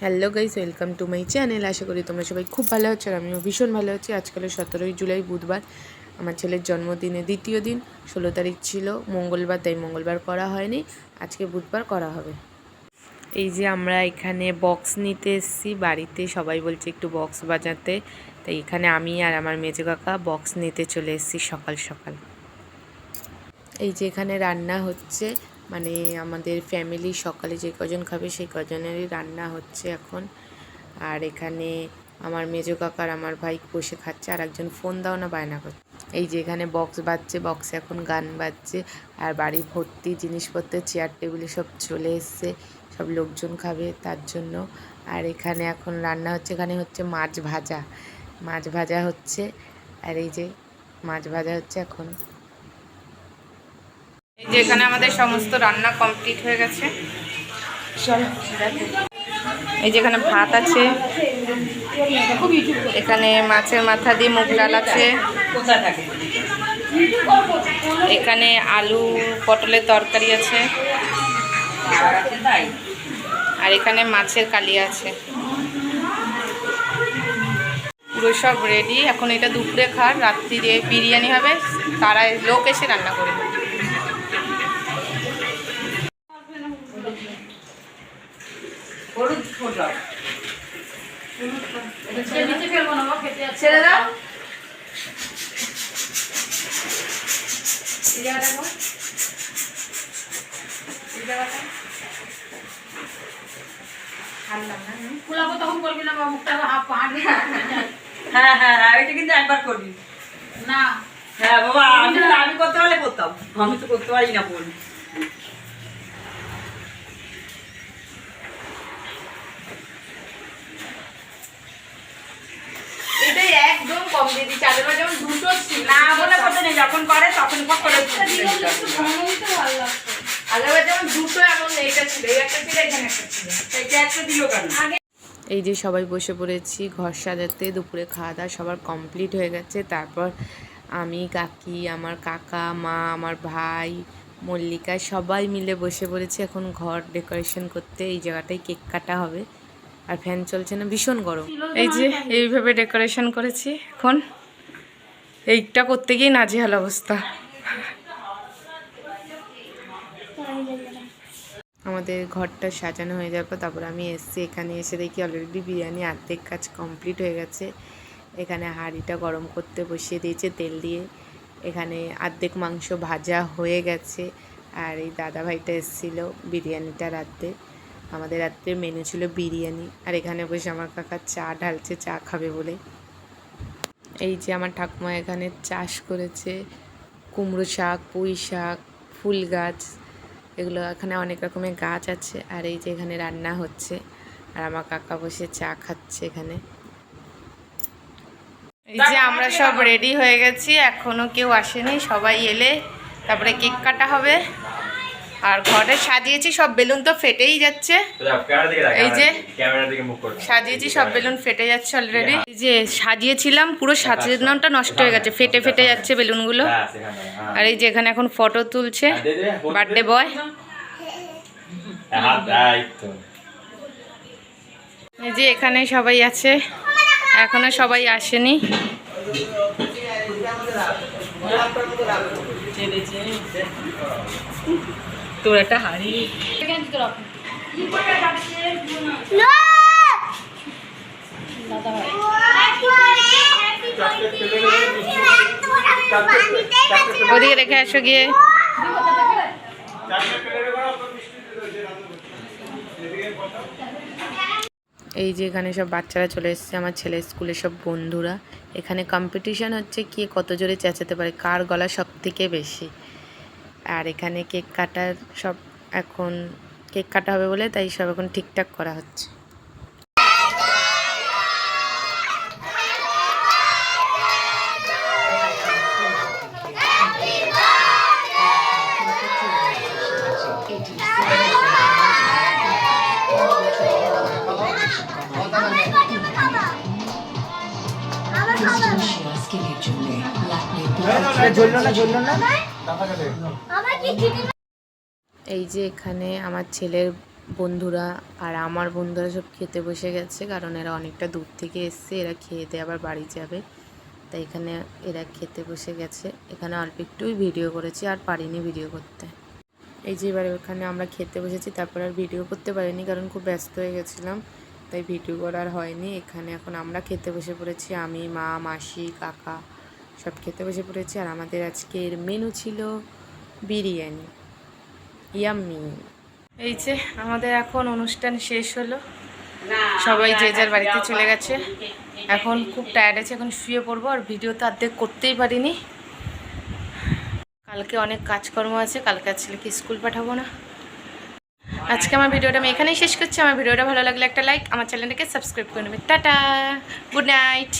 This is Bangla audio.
Hello guys, welcome to my channel. আশা করি তোমরা সবাই খুব ভালো আছো আর আমিও ভীষণ ভালো আছি। আজকাল 17ই জুলাই বুধবার, আমার ছেলের জন্মদিনে দ্বিতীয় দিন। 16 তারিখ ছিল মঙ্গলবার, তাই মঙ্গলবার করা হয়নি, আজকে বুধবার করা হবে। এই যে আমরা এখানে বক্স নিতে এসেছি বাড়িতে, সবাই বলছে একটু বক্স বাজাতে, তাই এখানে আমি আর আমার মেজো কাকা বক্স নিতে চলে এসেছি সকাল সকাল। এই যে এখানে রান্না হচ্ছে, মানে আমাদের ফ্যামিলি সকালে যে কজন খাবে সেই কজনেরই রান্না হচ্ছে এখন। আর এখানে আমার মেজো কাকার আমার ভাই বসে খাচ্ছে, আর একজন ফোন দাও না বায়না করছে। এই যে এখানে বক্স বাজছে, বক্সে এখন গান বাজছে, আর বাড়ি ভর্তি জিনিসপত্র, চেয়ার টেবিলে সব চলে এসছে, সব লোকজন খাবে তার জন্য। আর এখানে এখন রান্না হচ্ছে, এখানে হচ্ছে মাছ ভাজা, মাছ ভাজা হচ্ছে। আর এই যে মাছ ভাজা হচ্ছে এখন। এই যে এখানে আমাদের সমস্ত রান্না কমপ্লিট হয়ে গেছে। এই যে এখানে ভাত আছে, এখানে মাছের মাথা দিয়ে মুগ ডাল আছে, এখানে আলু পটলের তরকারি আছে, আর এখানে মাছের কালিয়া আছে। পুরো সব রেডি, এখন এটা দুপুরে খার, রাত্রিরে বিরিয়ানি হবে, তারা লোক এসে রান্না করে। ছেড়ে দাও। হ্যাঁ হ্যাঁ হ্যাঁ, এটা কিন্তু একবার করবি না। হ্যাঁ বাবা, আমি করতে পারলে করতাম, আমি তো করতে পারি না। বলি এটাই একদম কম দিদি, চালের বাজার যেমন দুটো ছিল না বলে কথা নেই, যখন করে তখন করে আগেবার যেমন দুটো, এমন এইটা ছিল, এই একটা ছিল, এখানে একটা ছিল, এটা একটা দিল কেন। এই যে সবাই বসে পড়েছি ঘর সাজাতে, দুপুরে খাওয়া দাওয়া সবার কমপ্লিট হয়ে গেছে। তারপর আমি, কাকি, আমার কাকা, মা, আমার ভাই, মল্লিকা সবাই মিলে বসে পড়েছি এখন ঘর ডেকোরেশন করতে। এই জায়গাটায় কেক কাটা হবে, আর ফ্যান চলছে না, ভীষণ গরম। এই যে এইভাবে ডেকোরেশন করেছি, এখন এইটা করতে গিয়ে নাজেহাল অবস্থা। আমাদের ঘরটা সাজানো হয়ে যাওয়ার পর তারপর আমি এসছি, এখানে এসে দেখি অলরেডি বিরিয়ানি অর্ধেক কাজ কমপ্লিট হয়ে গেছে। এখানে হাঁড়িটা গরম করতে বসিয়ে দিয়েছে তেল দিয়ে, এখানে অর্ধেক মাংস ভাজা হয়ে গেছে। আর এই দাদা ভাইটা এসেছিলো বিরিয়ানিটা রাত্রে, আমাদের রাত্রে মেনু ছিল বিরিয়ানি। আর এখানে বসে আমার কাকা চা ঢালছে, চা খাবে বলে। এই যে আমার ঠাকুমা এখানে চাষ করেছে, কুমড়ো শাক, পুঁই শাক, ফুল গাছ, এগুলো এখানে অনেক রকমের গাছ আছে। আর এই যে এখানে রান্না হচ্ছে, আর আমার কাকা বসে চা খাচ্ছে এখানে। এই যে আমরা সব রেডি হয়ে গেছি, এখনো কেউ আসেনি, সবাই এলে তারপরে কেক কাটা হবে। আর ঘরে সাজিয়েছি, সব বেলুন তো ফেটেই যাচ্ছে। এই যে সাজিয়েছি, সব বেলুন ফেটে যাচ্ছে অলরেডি। এই যে সাজিয়েছিলাম, পুরো সাজানোটা নষ্ট হয়ে গেছে, ফেটে ফেটে যাচ্ছে বেলুনগুলো। আর এই যে এখানে এখন ফটো তুলছে বার্থডে বয়। এই যে এখানে সবাই আছে, এখনো সবাই আসেনি। তোর একটা হাড়ি ওদিকে রেখে আসো গিয়ে। এই যে এখানে সব বাচ্চারা চলে এসেছে, আমার ছেলের স্কুলের সব বন্ধুরা। এখানে কম্পিটিশান হচ্ছে কে কত জোরে চেঁচাতে পারে, কার গলা সব থেকে বেশি। আর এখানে কেক কাটার সব, এখন কেক কাটা হবে বলে তাই সব এখন ঠিকঠাক করা হচ্ছে। এই যে এখানে আমার ছেলের বন্ধুরা আর আমার বন্ধুরা সব খেতে বসে গেছে, কারণ এরা অনেকটা দূর থেকে এসছে, এরা খেয়ে দিয়ে আবার বাড়ি যাবে, তাই এখানে এরা খেতে বসে গেছে। এখানে অল্প একটুই ভিডিও করেছি, আর পারিনি ভিডিও করতে। এই যে এবার ওখানে আমরা খেতে বসেছি, তারপর আর ভিডিও করতে পারিনি কারণ খুব ব্যস্ত হয়ে গেছিলাম, তাই ভিডিও করার হয়নি। এখানে এখন আমরা খেতে বসে পড়েছি, আমি, মা, মাসি, কাকা সব খেতে বসে পড়েছি। আর আমাদের আজকের মেনু ছিল বিরিয়ানি, ইয়াম্মি। এই যে আমাদের এখন অনুষ্ঠান শেষ হলো, সবাই যে যার বাড়িতে চলে গেছে। এখন খুব টায়ার্ড আছে, এখন শুয়ে পড়বো। আর ভিডিও তো অর্ধেক করতেই পারিনি, কালকে অনেক কাজকর্ম আছে, কালকে আর ছেলেকে স্কুল পাঠাবো না। আজকে আমার ভিডিওটা আমি এখানেই শেষ করছি। আমার ভিডিওটা ভালো লাগলে একটা লাইক, আমার চ্যানেলটাকে সাবস্ক্রাইব করে নেবে। Tata, good night.